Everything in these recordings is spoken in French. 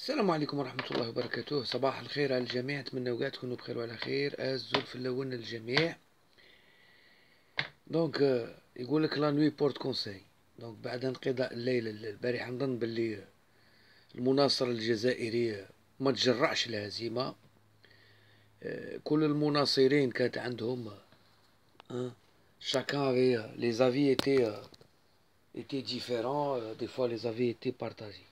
السلام عليكم ورحمة الله وبركاته. صباح الخير على الجميع، نتمنى وقاعد تكونوا بخير وعلى خير. الزلف الأول للجميع. يقول لك لا نوي بورت كونساي. بعد انقضاء الليل البارحة نظن باللي المناصرة الجزائرية ما تجرعش الهزيمة. كل المناصرين كانت عندهم chacun avait les avis étaient différents, des fois les avis étaient partagés.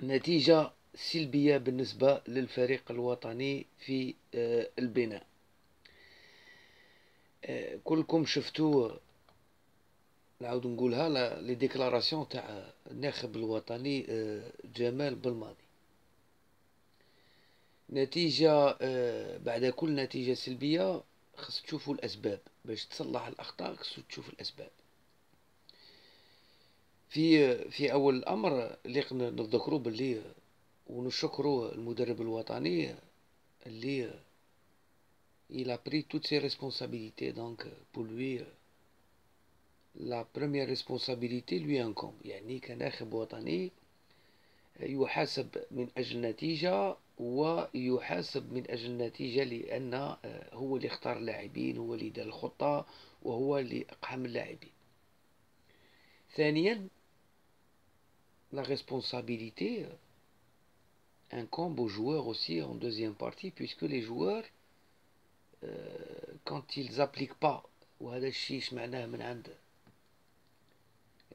نتيجة سلبية بالنسبة للفريق الوطني في البناء. كلكم شفتوا، نعاود نقولها، لي ديكلاراسيون تاع الناخب الوطني جمال بلماضي. نتيجة بعد كل نتيجة سلبية خص تشوفوا الأسباب باش تصلح الأخطاء. خصو تشوف الأسباب. في أول الأمر اللي نذكروا باللي ونشكروا المدرب الوطني اللي il a pris toutes ses responsabilités. Donc pour lui la première responsabilité lui incombe. يعني كناخب وطني يحاسب من أجل النتيجة، ويحاسب من أجل النتيجة لأن هو اللي اختار اللاعبين، هو اللي دار الخطة، وهو اللي أقحم اللاعبين. ثانيا la responsabilité incombe aux joueurs aussi en deuxième partie, puisque les joueurs quand ils appliquent pas، وهذا الشيء سمعناه من عند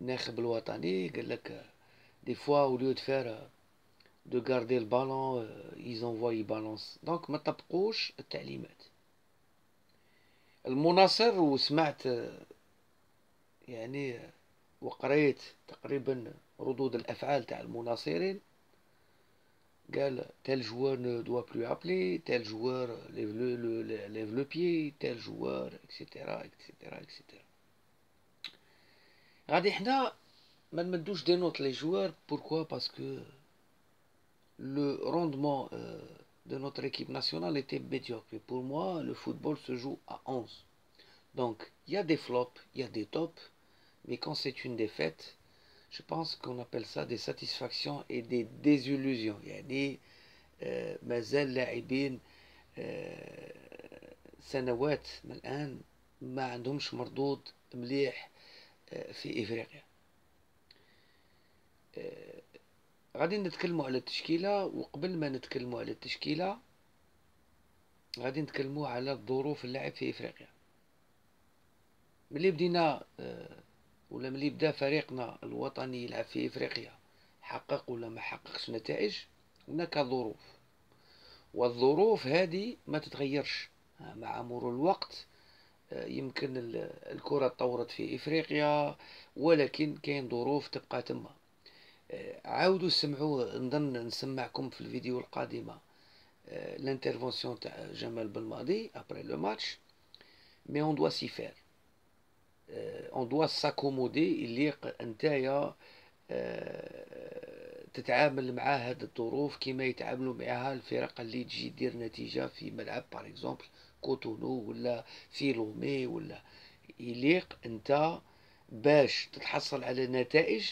الناخب الوطني، قال لك دي فوا au lieu de faire de garder le ballon ils envoient ils balancent. دونك ما طبقوش التعليمات. المناصر وسمعت يعني وقريت تقريبا ردود الافعال تاع المناصرين. قال tel joueur ne doit plus appeler, tel joueur lève le pied, tel joueur etc etc etc. غادي حنا ما نمدوش دي نوت لي جوار. pourquoi parce que le rendement de notre équipe nationale était médiocre. Et pour moi, le football se joue à 11. Donc, il y a des flops, il y a des tops, mais quand c'est une défaite, je pense qu'on appelle ça des satisfactions et des désillusions. يعني مازال لاعبين سنوات من الآن ما عندهمش مردود مليح في إفريقيا. غادي نتكلموا على التشكيلة، وقبل ما نتكلموا على التشكيلة غادي نتكلموا على ظروف اللعب في إفريقيا. ملي بدينا ولا ملي بدا فريقنا الوطني يلعب في إفريقيا، حقق ولا ما حققش نتائج، هناك ظروف، والظروف هذه ما تتغيرش مع مرور الوقت. يمكن الكرة تطورت في إفريقيا، ولكن كاين ظروف تبقى تما. عاودوا سمعوا، نظن نسمعكم في الفيديو القادمة l'intervention تاع جمال بلماضي après le match. mais on doit s'y faire, on doit s'accommoder. يليق نتايا تتعامل مع هذه الظروف كما يتعاملوا معها الفرق اللي تجي دير نتيجة في ملعب باغ اكزومبل كوتونو ولا في لومي ولا. يليق انت باش تتحصل على نتائج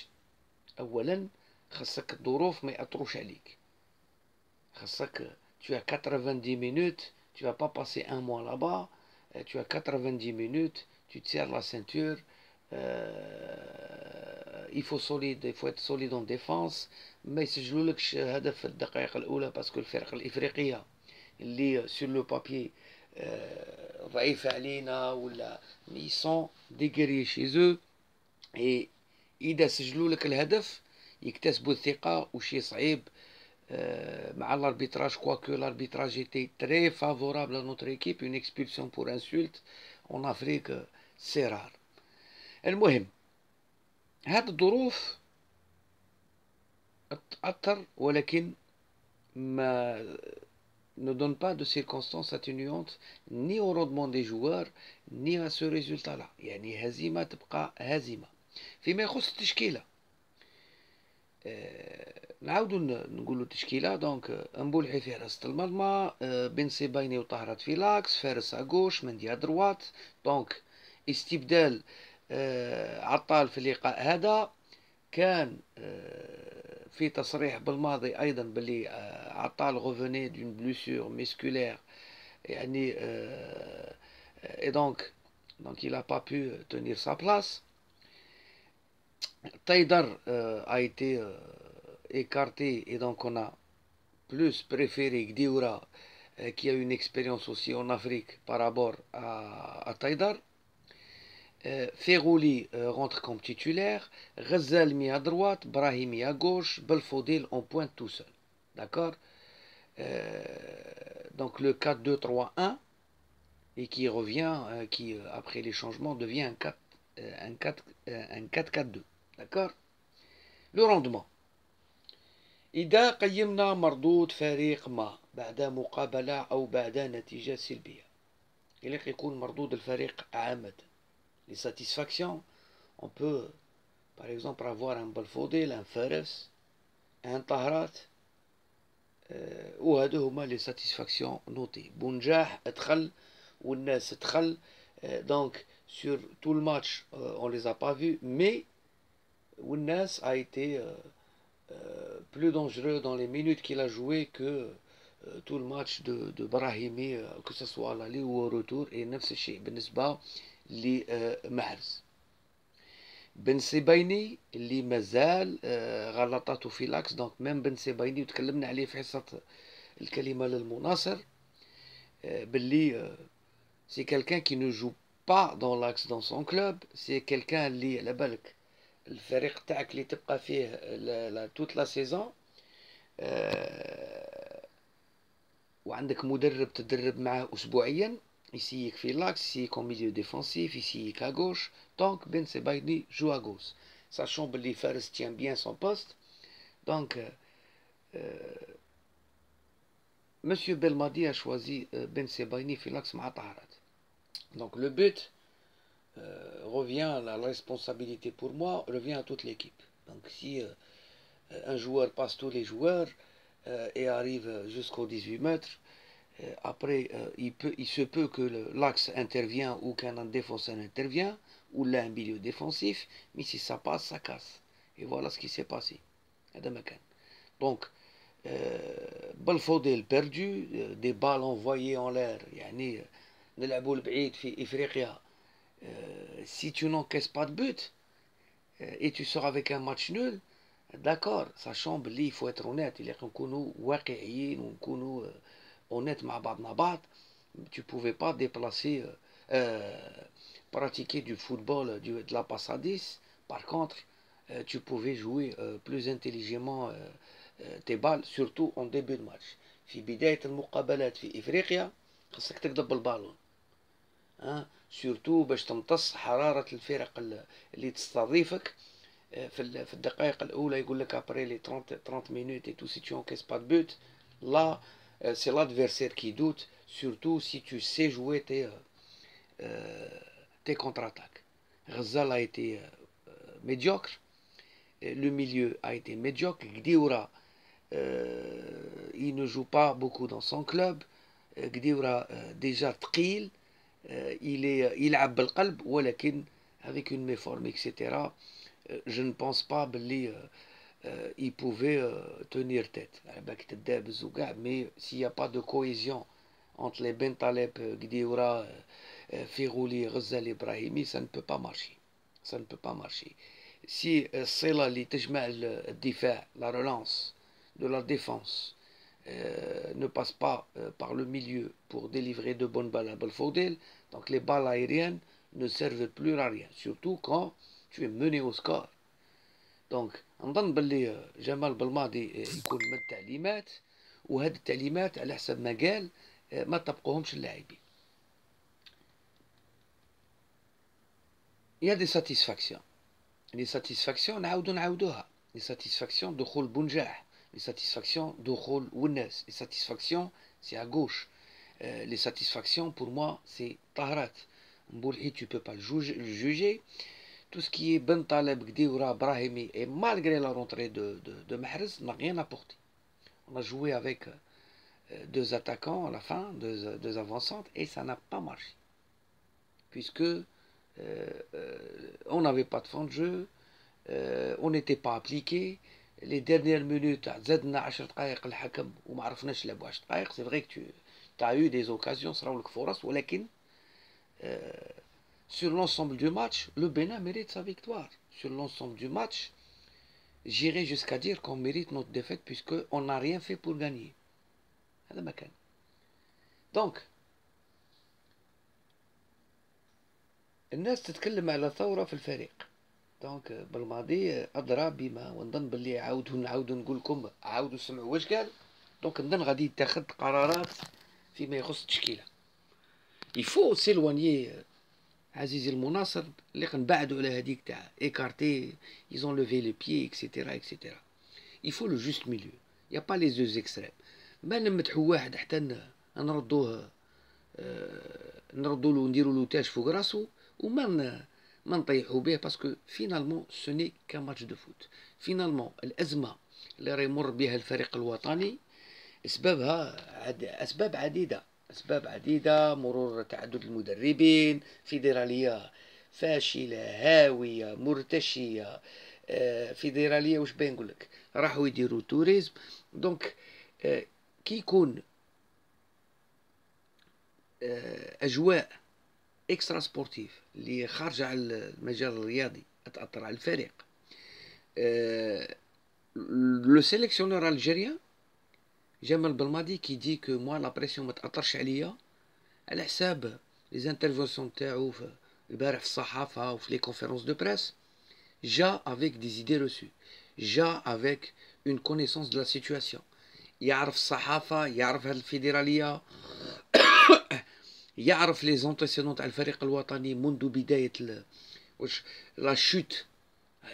اولا خاصك الظروف ما يأثروش عليك. خاصك tu as 90 minutes, tu vas pas passer un mois là-bas, tu as 90 minutes, tu tires la ceinture, il faut être solide en défense. ما يسجلولكش هدف في الدقائق الأولى باسكو الفرق الإفريقية اللي سور لو بابي ضعيفة علينا ولا ils sont des guerriers chez eux. et إذا سجلولك الهدف يكتسبوا الثقة، وشي صعيب مع l'arbitrage, quoique l'arbitrage était très favorable à notre équipe. Une expulsion pour insulte en Afrique c'est rare. المهم هاد الظروف تأثر، ولكن ما ne donne pas de circonstances atténuantes ni au rendement des joueurs ni à ce résultat là. يعني هزيمة تبقى هزيمة. فيما يخص التشكيلة نعاودو نقولو التشكيلة. دونك مبولحي في حراسة المرمى، بن سيبايني وطهرت في لاكس، فارس اغوش، مندي ادروات. دونك استبدال عطال في اللقاء هذا كان في تصريح بالماضي أيضا باللي عطال revenait d'une blessure musculaire يعني et donc il n'a pas pu tenir sa place. Taïdar a été écarté et donc on a plus préféré Gdioura qui a une expérience aussi en Afrique par rapport à Taïdar. Ferouli rentre comme titulaire, Ghazal mis à droite, Brahimi à gauche, Belfodil en pointe tout seul. D'accord. Donc le 4-2-3-1 et qui revient, qui après les changements devient un 4-4-2. D'accord. Le rendement. إذا قيمنا مردود فريق ما بعد مقابلة أو بعد نتيجة سلبية يليق يكون مردود الفريق عامة. Les satisfactions, on peut par exemple avoir un Belfodil, un Fares, un Tahrat وهذو هما les satisfactions notées. Bounjah دخل والناس دخل donc sur tout le match on les a pas vus mais والناس a été plus dangereux dans les minutes qu'il a joué que tout le match de Brahimi que ce soit à l'aller ou au retour et نفس الشيء بالنسبة لمحرز. بن سيبايني اللي مازال غلطاته في لاكس دونك ميم بن سيبايني وتكلمنا عليه في حصة الكلمة للمناصر باللي سي كالكان كي نو جو با دون لاكس دون سون كلوب سي كالكان اللي على بالك الفريق تاعك اللي تبقى فيه توت لا سيزون وعندك مدرب تدرب معاه اسبوعيا يسيك في لاكس يسيك en milieu défensif يسيك à gauche donc Ben Sebaini joue à gauche sachant que Fares tient bien son poste donc Monsieur Belmadi a choisi Ben Sebaini في لاكس مع طهرات donc le but revient, la responsabilité pour moi revient à toute l'équipe. Donc si un joueur passe tous les joueurs et arrive jusqu'aux 18 mètres, après il se peut que l'axe intervient ou qu'un défenseur intervient, ou là un milieu défensif, mais si ça passe, ça casse. Et voilà ce qui s'est passé. Donc, Belfodil perdu, des balles envoyées en l'air, يعني نلعبوا البعيد في إفريقيا. Si tu n'encaisses pas de but et tu sors avec un match nul, d'accord, sachant que il faut être honnête, il faut نكونوا واقعيين ونكونوا honnêtes مع بعضنا بعض. Tu pouvais pas déplacer, pratiquer du football, de la passe à 10. Par contre, tu pouvais jouer plus intelligemment tes balles, surtout en début de match. في بداية المقابلات في إفريقيا خاصك تقدر بالبالون. سورتو باش تمتص حرارة الفرق اللي تستضيفك في الدقائق الأولى يقول لك après les 30 minutes et tout si tu encaisses pas de but là c'est l'adversaire qui doute surtout si tu sais jouer tes contre-attaques. Ghazal a été médiocre, le milieu a été médiocre, Gdioura il ne joue pas beaucoup dans son club, Gdioura déjà تقيل il يلعب بالقلب ولكن avec une méforme etc. Je ne pense pas qu'il pouvait tenir tête. Mais s'il n'y a pas de cohésion entre les Bentaleb, Gdioura, Ferouli, Ghazal et Brahimi, ça ne peut pas marcher. Ça ne peut pas marcher. Si c'est là la relance de la défense ne passe pas par le milieu pour délivrer de bonnes balles à Belfodil, donc les balles aériennes ne servent plus à rien, surtout quand tu es mené au score. دونك نظن باللي جمال بالماضي يكون من التعليمات وهذه التعليمات على حسب ما قال ما طبقوهمش اللاعبين. Il y a des satisfactions. Les satisfactions نعاودوها. Les satisfactions دخول بنجاح. Les satisfactions دخول والناس. Les satisfactions c'est à gauche. Les satisfactions pour moi c'est طهرات. Mboulhi tu peux pas le juger. Tout ce qui est Ben Taleb, Gdioura, Brahimi, et malgré la rentrée de Mahrez, n'a rien apporté. On a joué avec deux attaquants à la fin, deux avancantes, et ça n'a pas marché. Puisque on n'avait pas de fond de jeu, on n'était pas appliqué, لي ديرنيير مينوت زادنا 10 دقائق الحكم وما عرفناش نلعبوا 10 دقائق. سي فري كو تا يو دي اوكازيون، صراو لك فرص، ولكن sur l'ensemble du match le Bénin mérite sa victoire. Sur l'ensemble du match j'irai jusqu'à dire qu'on mérite notre défaite puisqu'on n'a rien fait pour gagner. هذا ما كان. دونك الناس تتكلم على ثورة في الفريق. دونك بالماضي أدرى بما، ونظن باللي نعاودو نقول لكم عاودوا سمعوا واش قال. دونك نظن غادي يتخذ قرارات فيما يخص التشكيلة. يفو سيلوانيي عزيزي المناصر اللي نبعدوا على هذيك تاع écarté, ils ont levé les pieds, etc. Il faut le juste milieu. Il n'y a pas les deux extrêmes. ما نمدحوا واحد حتى نردوه، نردوا له نديروا له تاج فوق راسو، وما نطيحوا به، باسكو فينالمون سو ني كان ماتش دو فوت. فينالمون الازمه اللي راه يمر بها الفريق الوطني اسباب عديده، مرور تعدد المدربين، فيدراليه فاشله هاويه مرتشيه، فيدراليه واش باين نقول لك، راحوا يديروا توريزم. دونك كي يكون اجواء اكسترا سبورتيف اللي خارجه على المجال الرياضي تاثر على الفريق، لو سيليكسيونور الجيريان جمال بلماضي كي دي كو موا لا بريسيون ما تاثرش عليا على حساب لي زانترفونسيون تاعو البارح في الصحافه وفي لي كونفيرونس دو بريس، جا افيك دي زيدي روسو، جا افيك اون كونيسونس دو لا سيتواسيون، يعرف الصحافه، يعرف هاد الفيدراليه، يعرف لي زونتيسيدون تاع الفريق الوطني منذ بدايه واش لا شوت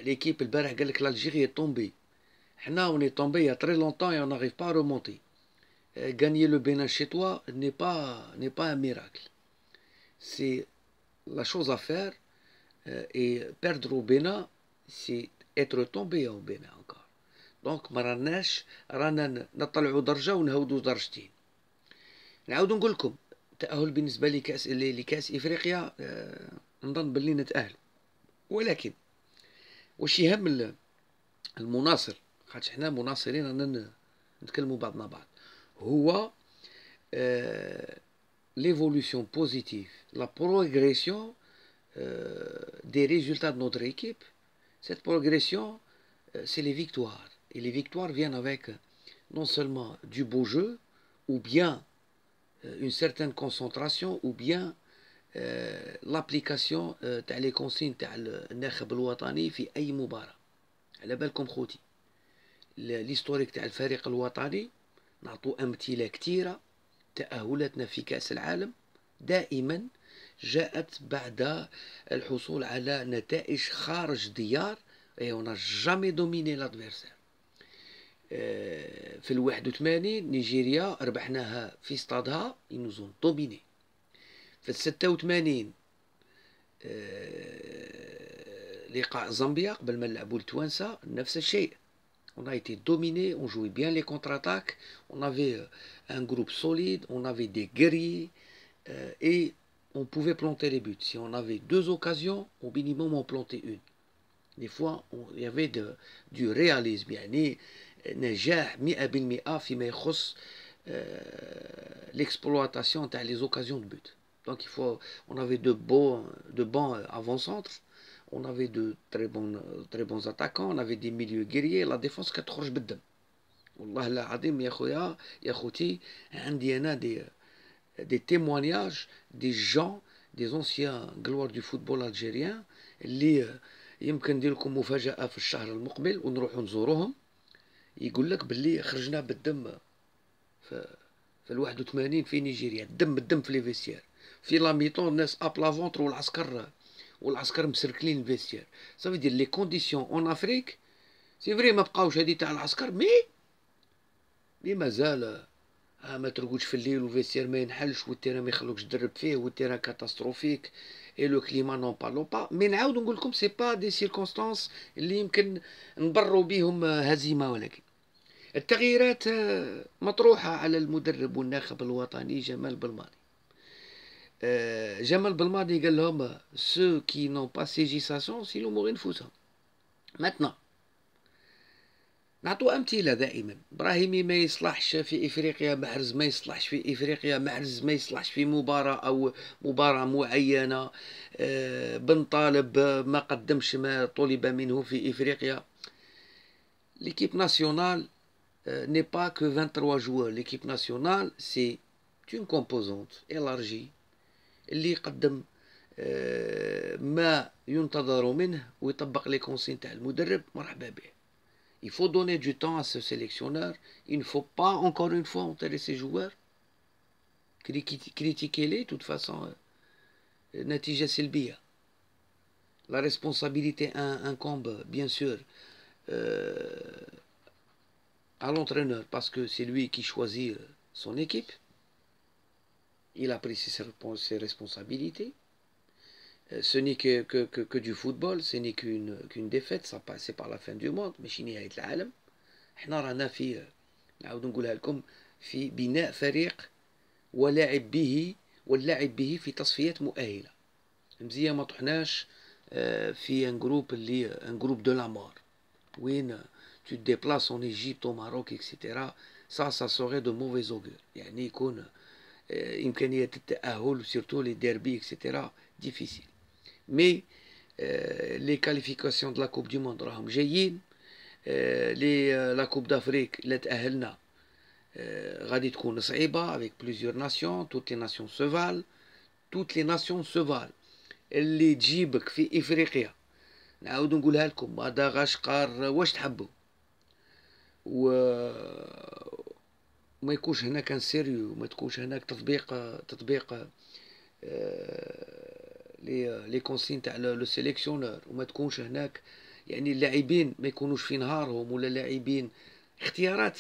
ليكيب. البارح قال لك l'Algérie est tombée. حنا on est tombé il y a très longtemps et on n'arrive pas à remonter. Gagner le Bénin chez toi n'est pas un miracle. C'est la chose à faire, et perdre au Bénin c'est être tombé au Bénin encore. Donc ما راناش رانا نطلعوا درجه ونهودوا درجتين. نعاود نقول لكم التأهل بالنسبة لكأس إفريقيا، نظن باللي نتأهل، ولكن واش يهم المناصر، خاطش حنا مناصرين رانا نتكلموا بعضنا بعض، هو l'évolution positive, la progression des résultats de notre équipe. Cette progression, c'est les victoires. Et les victoires viennent avec non seulement du beau jeu, ou bien une certaine concentration, ou bien l'application تاع لي كونسين تاع الناخب الوطني في اي مباراه. على بالكم خوتي ليستوريك تاع الفريق الوطني نعطو امثله كثيره. تاهلاتنا في كاس العالم دائما جاءت بعد الحصول على نتائج خارج ديار، اي اون جامي دوميني لادفيرسير. في 81 نيجيريا ربحناها في استادها، ينوزون دوميني. في 86 لقاء زامبيا قبل ما نلعبوا التوانسه نفس الشيء. On a été dominé, on jouait bien les contre-attaques, on avait un groupe solide, on avait des guerriers, et on pouvait planter les buts. Si on avait deux occasions, au minimum on plantait une. Des fois il y avait du réalisme، يعني نجاح 100% فيما يخص l'exploitation تاع les occasions de but. Donc on avait de bons avant-centres, on avait de très bons attaquants, on avait des milieux guerriers. La défense كتخرج بالدم. والله العظيم يا خويا يا خوتي عندي انا des témoignages des gens, des anciens gloires du football algérien اللي يمكن ندير لكم مفاجأة في الشهر المقبل ونروحوا نزوروهم. يقول لك باللي خرجنا بالدم في 81 في نيجيريا، الدم في لي فيستير، في لاميطون الناس ابلا فونتر والعسكر مسركلين الفيستير. صافي دير لي كونديسيون اون افريك سي فري ما بقاوش هادي تاع العسكر، مي مازال ما ترقدش في الليل والفيستير ما ينحلش والتيران ما يخلوكش تدرب فيه والتيران كاتاستروفيك اي لو كليما نون بارلو با. مي نعاود نقول لكم سي با دي سيركونستانس اللي يمكن نبروا بهم هزيمه، ولكن التغييرات مطروحه على المدرب والناخب الوطني جمال بلماضي. جمال بلماضي قال لهم ceux qui n'ont pas saisi sa chance ils l'ont mourir نفوسهم. Maintenant نعطو أمثلة دائما. إبراهيمي ما يصلحش في إفريقيا، محرز ما يصلحش في إفريقيا، محرز ما يصلحش في مباراة أو مباراة معينة، بن طالب ما قدمش ما طلب منه في إفريقيا. L'équipe nationale n'est pas que 23 joueurs. L'équipe nationale, c'est une composante élargie اللي يقدم ما ينتظر منه ويطبق لي كونسين تاع المدرب، مرحبا به. Il faut donner du temps à ce sélectionneur. Il ne faut pas, encore une fois, enterrer ses joueurs. Critiquez-les, de toute façon, نتيجة سلبية. La responsabilité incombe, bien sûr, à l'entraîneur, parce que c'est lui qui choisit son équipe. Il a pris ses responsabilités. Ce n'est que du football, ce n'est qu'une défaite, ça passe par la fin du monde، ماشي نهاية العالم. احنا رانا نعاود نقولها لكم في بناء فريق واللاعب به في تصفيات مؤهلة. مزيان ما طحناش في ان جروب دو لا مور وين tu te déplaces en Égypte, au Maroc, etc. Ça serait de mauvais augure. يعني يكون إمكانية التأهل surtout les derbies, etc. difficile. Mais les qualifications de la Coupe du Monde راهم جايين. la Coupe d'Afrique اللي تأهلنا غادي تكون صعيبة avec plusieurs nations. Toutes les nations se valent. اللي تجيبك في إفريقيا نعاود نقولها لكم مدغشقر واش تحبوا، وما يكونش هناك ان سيريو، ما تكونش هناك تطبيق لي كونسين تاع لو سيليكسيونور، وما تكونش هناك يعني اللاعبين ما يكونوش في نهارهم، ولا لاعبين اختيارات.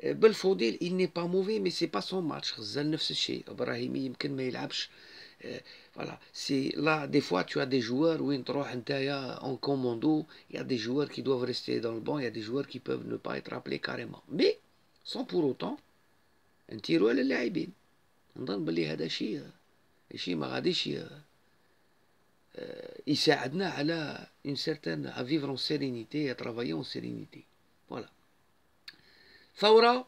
بالفضيل il n'est pas mauvais mais c'est pas son match. غزال نفس الشيء، ابراهيمي يمكن ما يلعبش. Voilà, c'est là des fois tu as des joueurs où en commando, il y a des joueurs qui doivent rester dans le banc, il y a des joueurs qui peuvent ne pas être appelés carrément, mais sans pour autant نتيروا على اللاعبين. نظن بلي هذا شيء ما غاديش يساعدنا على une certaine à vivre en sérénité, à travailler en sérénité. Voilà. ثورة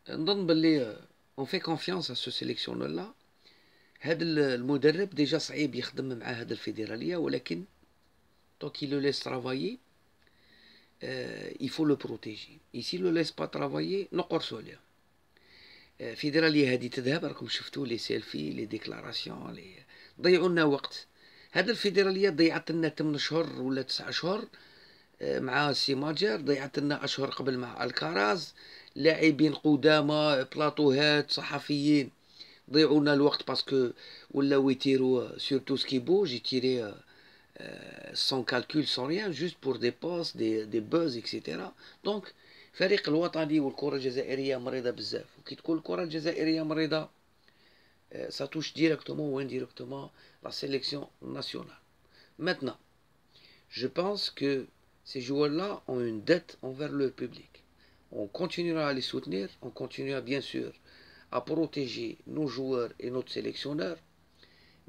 نظن بلي on fait confiance à ce sélectionneur là. هذا المدرب ديجا صعيب يخدم مع هذا الفيدرالية، ولكن tant qu'il le laisse travailler, il faut le protéger. Et s'il le laisse pas travailler نقرصوا عليه. الفيدرالية هذه تذهب، راكم شفتوا لي سيلفي لي ديكلاراسيون ضيعوا لنا وقت. هذا الفيدرالية ضيعت لنا 8 شهور ولا 9 أشهر مع سي ماجر، ضيعت لنا أشهر قبل مع الكاراز، لاعبين قدامى، بلاطوهات، صحفيين ضيعوا لنا الوقت باسكو ولاو يتيروا سور تو سكي بوج، يتيري sans calcul sans rien juste pour des postes des buzz etc. دونك الفريق الوطني والكرة الجزائرية مريضة بزاف، وكي تكون الكرة الجزائرية مريضة ça touche directement ou indirectement la sélection nationale. Maintenant, je pense que ces joueurs-là ont une dette envers le public. On continuera à les soutenir, on continuera bien sûr à protéger nos joueurs et notre sélectionneur,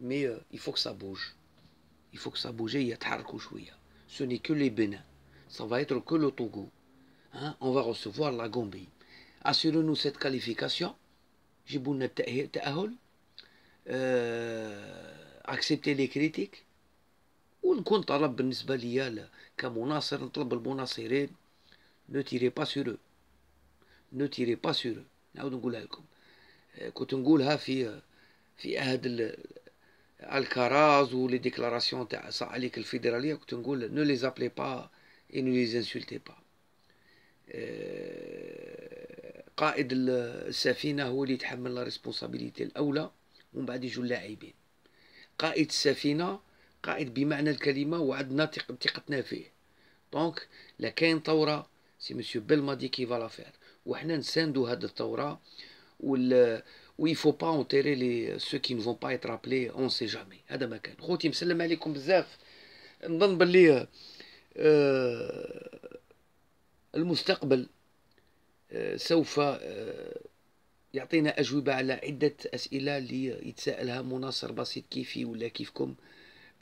mais il faut que ça bouge. Il faut que ça bouge. Ce n'est que les Bénins. Ça va être que le Togo. Hein? On va recevoir la Gambie. Assurez-nous cette qualification. جيبوا التأهل. Acceptez les critiques. ونكون طلب بالنسبة ليا كمناصر، نطلب المناصرين ne tirez pas sur eux. Ne tirez pas sur eux. نعاود نقولها لكم. كنت نقولها في عهد الكراز ولي ديكلاراسيون تاع عليك الفيدراليه، كنت نقول ne les appelez pas et ne les insultez pas. قائد السفينه هو اللي يتحمل لا ريسبونسابيلتي الاولى، ومن بعد يجوا اللاعبين. قائد السفينه قائد بمعنى الكلمه وعندنا ثقتنا فيه. دونك لا كاين ثوره سي مسيو بلمادي كي فالا فير، وحنا نساندو هاد الثوره و il faut pas enterrer ceux qui ne vont pas être appelés, on sait jamais. هذا ما كان. خوتي مسلم عليكم بزاف. نظن باللي المستقبل سوف يعطينا أجوبة على عدة أسئلة اللي يتساءلها مناصر بسيط كيفي ولا كيفكم.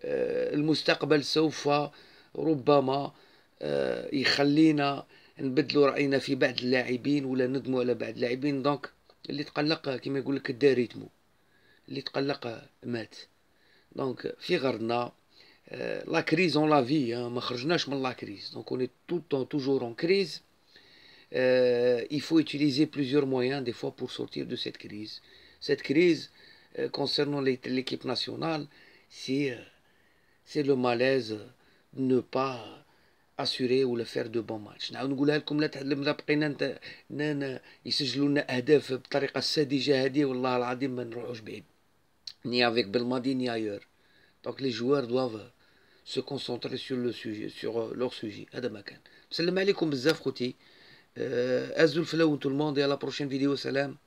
المستقبل سوف ربما يخلينا نبدلوا رأينا في بعض اللاعبين ولا ندموا على بعض اللاعبين. دونك اللي تقلق كما يقول لك دا ريتمو، اللي تقلق مات. دونك في غرضنا لا كريز اون لا في، ما خرجناش من لا كريز. دونك اون tout le temps toujours en crise. Il faut utiliser plusieurs moyens des fois pour sortir de cette crise. Cette crise concernant l'équipe nationale, c'est le malaise de ne pas assurer ou le faire de bons matchs. نعاود نقولها لكم، لا بقينا يسجلوا لنا اهداف بالطريقه الساذجه هذه، والله العظيم ما نروحوش بعيد، ni avec Belmadi ni ailleurs. Donc les joueurs doivent se concentrer sur le sujet, sur leur sujet. هذا ما كان. مسلم عليكم بزاف خوتي، ازو الفلاون tout le monde et à la prochaine vidéo. سلام.